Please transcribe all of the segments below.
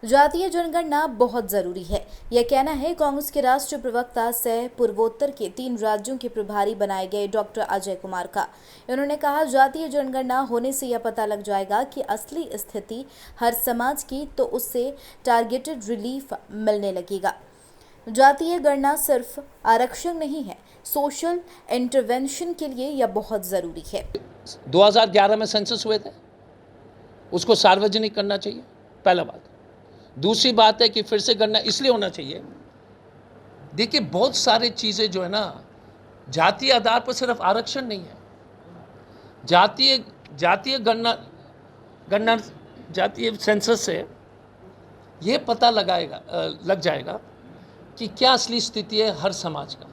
जातीय जनगणना बहुत जरूरी है, यह कहना है कांग्रेस के राष्ट्रीय प्रवक्ता सह पूर्वोत्तर के 3 राज्यों के प्रभारी बनाए गए डॉक्टर अजय कुमार का। उन्होंने कहा, जातीय जनगणना होने से यह पता लग जाएगा कि असली स्थिति हर समाज की, तो उससे टारगेटेड रिलीफ मिलने लगेगा। जातीय गणना सिर्फ आरक्षण नहीं है, सोशल इंटरवेंशन के लिए यह बहुत जरूरी है। 2011 में सेंसस हुए थे, उसको सार्वजनिक करना चाहिए, पहला बात। दूसरी बात है कि फिर से गणना इसलिए होना चाहिए, देखिए बहुत सारी चीज़ें जो है ना, जातीय आधार पर सिर्फ आरक्षण नहीं है। जातीय गणना जातीय सेंसस से ये पता लग जाएगा कि क्या असली स्थिति है हर समाज का।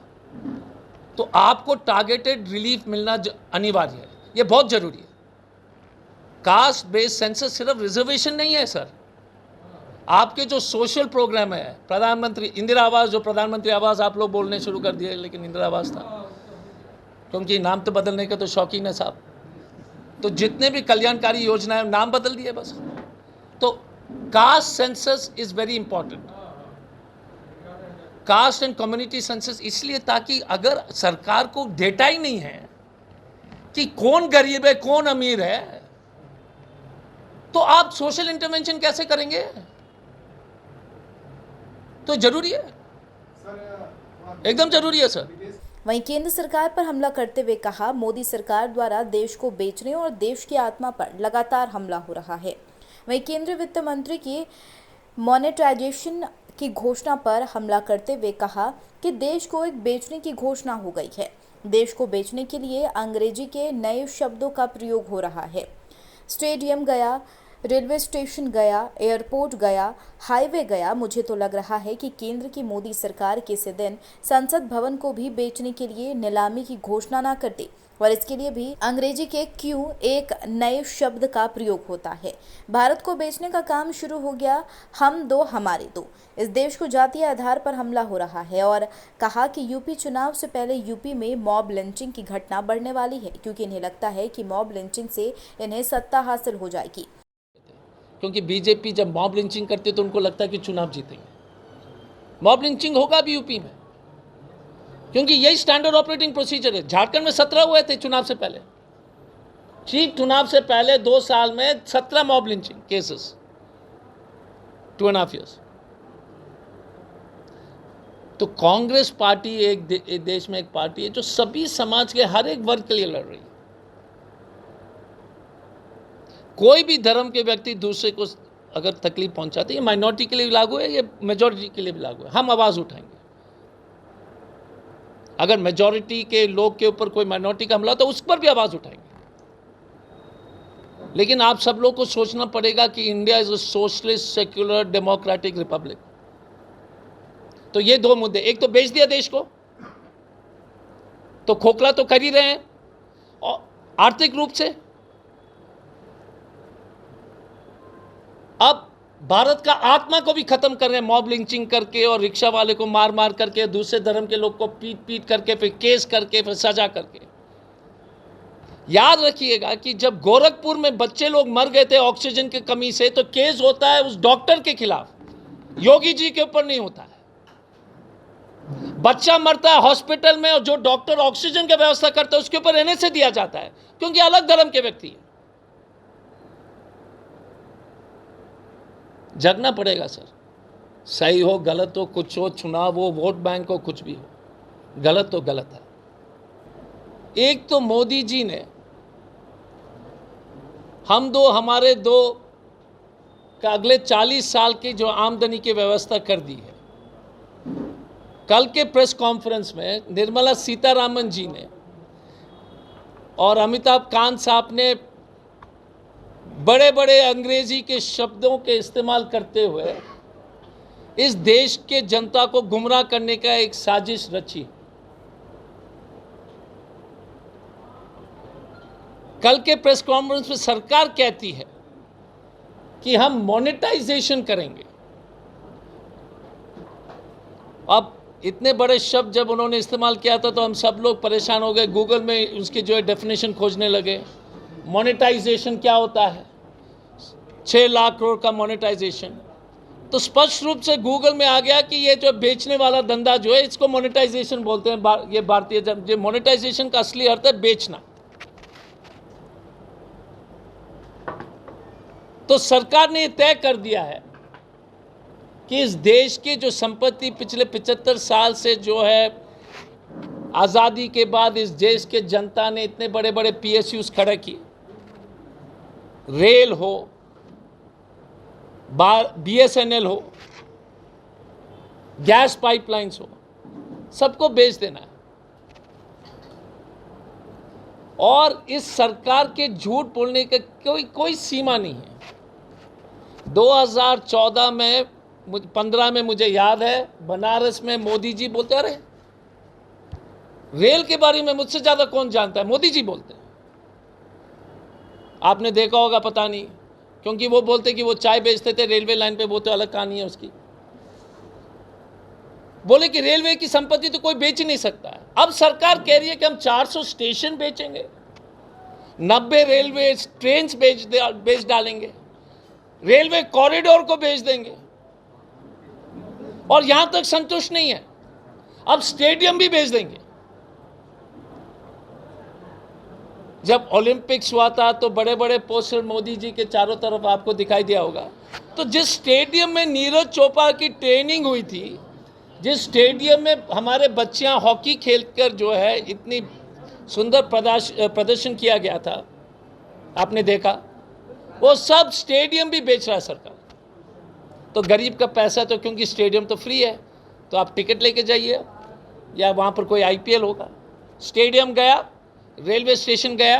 तो आपको टारगेटेड रिलीफ मिलना अनिवार्य है, ये बहुत ज़रूरी है। कास्ट बेस्ड सेंसस सिर्फ रिजर्वेशन नहीं है सर, आपके जो सोशल प्रोग्राम है, प्रधानमंत्री इंदिरा आवास, जो प्रधानमंत्री आवास आप लोग बोलने शुरू कर दिए, लेकिन इंदिरा आवास था, क्योंकि नाम तो बदलने के तो शौकीन है साहब। तो जितने भी कल्याणकारी योजनाएं नाम बदल दिए बस। तो caste census is very important, caste and community census इसलिए ताकि अगर सरकार को डेटा ही नहीं है कि कौन गरीब है कौन अमीर है, तो आप सोशल इंटरवेंशन कैसे करेंगे? तो जरूरी है, एकदम जरूरी है सर। वहीं केंद्र सरकार पर हमला करते हुए कहा, मोदी सरकार द्वारा देश को बेचने और देश की आत्मा पर लगातार हमला हो रहा है। वहीं केंद्रीय वित्त मंत्री की मोनेटाइजेशन की घोषणा पर हमला करते हुए कहा कि देश को एक बेचने की घोषणा हो गई है। देश को बेचने के लिए अंग्रेजी के नए शब्दों का प्रयोग हो रहा है। स्टेडियम गया, रेलवे स्टेशन गया, एयरपोर्ट गया, हाईवे गया। मुझे तो लग रहा है कि केंद्र की मोदी सरकार किसी दिन संसद भवन को भी बेचने के लिए नीलामी की घोषणा ना करती, और इसके लिए भी अंग्रेजी के क्यों एक नए शब्द का प्रयोग होता है। भारत को बेचने का काम शुरू हो गया, हम दो हमारे दो। इस देश को जातीय आधार पर हमला हो रहा है। और कहा कि यूपी चुनाव से पहले यूपी में मॉब लिंचिंग की घटना बढ़ने वाली है, क्योंकि इन्हें लगता है कि मॉब लिंचिंग से इन्हें सत्ता हासिल हो जाएगी। क्योंकि बीजेपी जब मॉब लिंचिंग करती है तो उनको लगता है कि चुनाव जीतेंगे। मॉब लिंचिंग होगा भी यूपी में, क्योंकि यही स्टैंडर्ड ऑपरेटिंग प्रोसीजर है। झारखंड में 17 हुए थे चुनाव से पहले, ठीक चुनाव से पहले 2 साल में 17 मॉब लिंचिंग केसेस, 2.5 years। तो कांग्रेस पार्टी एक देश में एक पार्टी है जो सभी समाज के हर एक वर्ग के लिए लड़ रही है। कोई भी धर्म के व्यक्ति दूसरे को अगर तकलीफ पहुंचाते, ये माइनॉरिटी के लिए भी लागू है, ये मेजॉरिटी के लिए भी लागू है। हम आवाज़ उठाएंगे। अगर मेजॉरिटी के लोग के ऊपर कोई माइनॉरिटी का हमला हो तो उस पर भी आवाज़ उठाएंगे। लेकिन आप सब लोग को सोचना पड़ेगा कि India is a socialist secular democratic Republic. तो ये 2 मुद्दे, एक तो बेच दिया देश को, तो खोखला तो कर ही रहे हैं, और आर्थिक रूप से अब भारत का आत्मा को भी खत्म कर रहे हैं, मॉब लिंचिंग करके और रिक्शा वाले को मार मार करके, दूसरे धर्म के लोग को पीट पीट करके, फिर केस करके, फिर सजा करके। याद रखिएगा कि जब गोरखपुर में बच्चे लोग मर गए थे ऑक्सीजन की कमी से, तो केस होता है उस डॉक्टर के खिलाफ, योगी जी के ऊपर नहीं होता है। बच्चा मरता है हॉस्पिटल में और जो डॉक्टर ऑक्सीजन की व्यवस्था करता है उसके ऊपर एनएसए दिया जाता है, क्योंकि अलग धर्म के व्यक्ति है। जगना पड़ेगा सर, सही हो गलत हो, कुछ हो, चुनाव हो, वोट बैंक हो, कुछ भी हो, गलत तो गलत है। एक तो मोदी जी ने हम दो हमारे दो का अगले 40 साल की जो आमदनी की व्यवस्था कर दी है। कल के प्रेस कॉन्फ्रेंस में निर्मला सीतारामन जी ने और अमिताभ कांत साहब ने बड़े बड़े अंग्रेजी के शब्दों के इस्तेमाल करते हुए इस देश के जनता को गुमराह करने का एक साजिश रची। कल के प्रेस कॉन्फ्रेंस में सरकार कहती है कि हम मोनेटाइजेशन करेंगे। अब इतने बड़े शब्द जब उन्होंने इस्तेमाल किया था तो हम सब लोग परेशान हो गए, गूगल में उसकी जो है डेफिनेशन खोजने लगे। मोनेटाइजेशन क्या होता है? 6 लाख करोड़ का मोनेटाइजेशन, तो स्पष्ट रूप से गूगल में आ गया कि ये जो बेचने वाला धंधा जो है इसको मोनेटाइजेशन बोलते हैं। ये भारतीय जो मोनेटाइजेशन का असली अर्थ है बेचना। तो सरकार ने तय कर दिया है कि इस देश की जो संपत्ति पिछले 75 साल से जो है आज़ादी के बाद इस देश के जनता ने इतने बड़े बड़े PSUs खड़े किए, रेल हो, BSNL हो, गैस पाइपलाइंस हो, सबको बेच देना है। और इस सरकार के झूठ बोलने का कोई सीमा नहीं है। 2014 में 15 में मुझे याद है बनारस में मोदी जी बोलते, अरे रेल के बारे में मुझसे ज़्यादा कौन जानता है, मोदी जी बोलते हैं। आपने देखा होगा, पता नहीं, क्योंकि वो बोलते कि वो चाय बेचते थे रेलवे लाइन पे, वो तो अलग कहानी है उसकी। बोले कि रेलवे की संपत्ति तो कोई बेच ही नहीं सकता है। अब सरकार कह रही है कि हम 400 स्टेशन बेचेंगे, 90 रेलवे ट्रेन बेच डालेंगे, रेलवे कॉरिडोर को बेच देंगे। और यहां तक संतुष्ट नहीं है, अब स्टेडियम भी बेच देंगे। जब ओलंपिक्स हुआ था तो बड़े बड़े पोस्टर मोदी जी के चारों तरफ आपको दिखाई दिया होगा। तो जिस स्टेडियम में नीरज चोपड़ा की ट्रेनिंग हुई थी, जिस स्टेडियम में हमारे बच्चियां हॉकी खेलकर जो है इतनी सुंदर प्रदर्शन किया गया था, आपने देखा, वो सब स्टेडियम भी बेच रहा है सरकार। तो गरीब का पैसा तो, क्योंकि स्टेडियम तो फ्री है, तो आप टिकट लेके जाइए, या वहाँ पर कोई IPL होगा। स्टेडियम गया, रेलवे स्टेशन गया,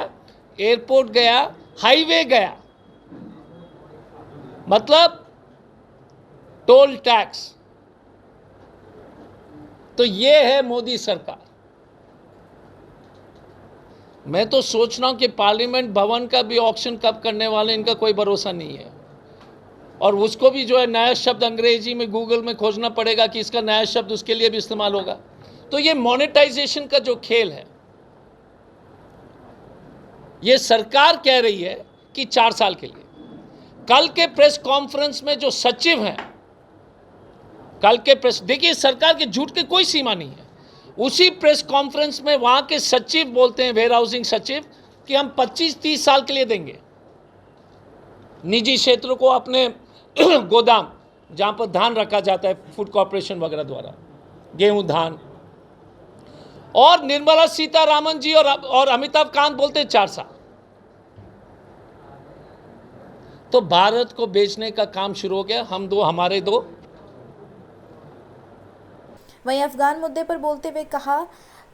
एयरपोर्ट गया, हाईवे गया, मतलब टोल टैक्स। तो ये है मोदी सरकार। मैं तो सोच रहा हूं कि पार्लियामेंट भवन का भी ऑक्शन कब करने वाले, इनका कोई भरोसा नहीं है। और उसको भी जो है नया शब्द अंग्रेजी में गूगल में खोजना पड़ेगा कि इसका नया शब्द उसके लिए भी इस्तेमाल होगा। तो ये मोनेटाइजेशन का जो खेल है, ये सरकार कह रही है कि 4 साल के लिए। कल के प्रेस कॉन्फ्रेंस में जो सचिव हैं, कल के प्रेस, देखिए सरकार के झूठ की कोई सीमा नहीं है। उसी प्रेस कॉन्फ्रेंस में वहां के सचिव बोलते हैं, वेयर हाउसिंग सचिव, कि हम 25-30 साल के लिए देंगे निजी क्षेत्र को अपने गोदाम, जहां पर धान रखा जाता है फूड कॉर्पोरेशन वगैरह द्वारा, गेहूं, धान। और निर्मला सीतारामन जी और अमिताभ कांत बोलते हैं 4 साल। तो भारत को बेचने का काम शुरू हो गया, हम दो हमारे दो। वहीं अफगान मुद्दे पर बोलते हुए कहा,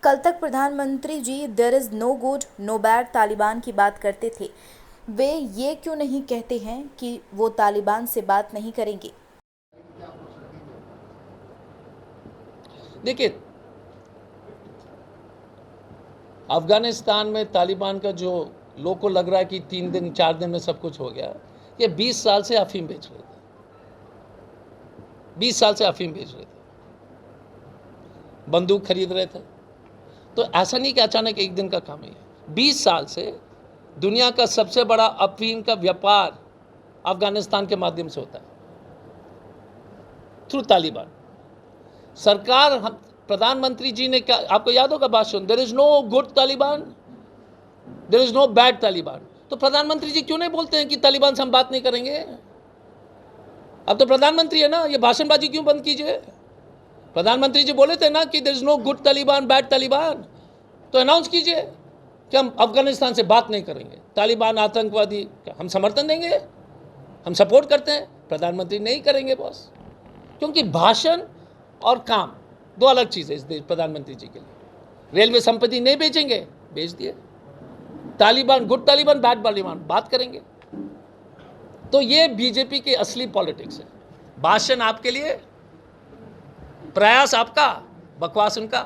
कल तक प्रधानमंत्री ji there is no good no bad Taliban की बात करते थे, वे ये क्यों नहीं कहते हैं कि वो तालिबान से बात नहीं करेंगे। देखिए, अफगानिस्तान में तालिबान का जो लोगों को लग रहा है कि 3 दिन 4 दिन में सब कुछ हो गया, ये 20 साल से अफीम बेच रहे थे, 20 साल से अफीम बेच रहे थे, बंदूक खरीद रहे थे। तो ऐसा नहीं कि अचानक एक दिन का काम है। 20 साल से दुनिया का सबसे बड़ा अफीम का व्यापार अफगानिस्तान के माध्यम से होता है, थ्रू तालिबान। सरकार, प्रधानमंत्री जी ने क्या, आपको याद होगा भाषण, there is no good Taliban, there is no bad Taliban. तो प्रधानमंत्री जी क्यों नहीं बोलते हैं कि तालिबान से हम बात नहीं करेंगे? अब तो प्रधानमंत्री है ना, ये भाषणबाजी क्यों बंद कीजिए? प्रधानमंत्री जी बोले थे ना कि there is no good Taliban bad Taliban, तो अनाउंस कीजिए कि हम अफगानिस्तान से बात नहीं करेंगे, तालिबान आतंकवादी हम समर्थन देंगे, हम सपोर्ट करते हैं। प्रधानमंत्री नहीं करेंगे बॉस, क्योंकि भाषण और काम दो अलग चीज़ है इस देश प्रधानमंत्री जी के लिए। रेलवे संपत्ति नहीं बेचेंगे, बेच दिए। तालिबान गुड तालिबान बैड तालिबान बात करेंगे। तो ये बीजेपी की असली पॉलिटिक्स है। भाषण आपके लिए, प्रयास आपका, बकवास उनका।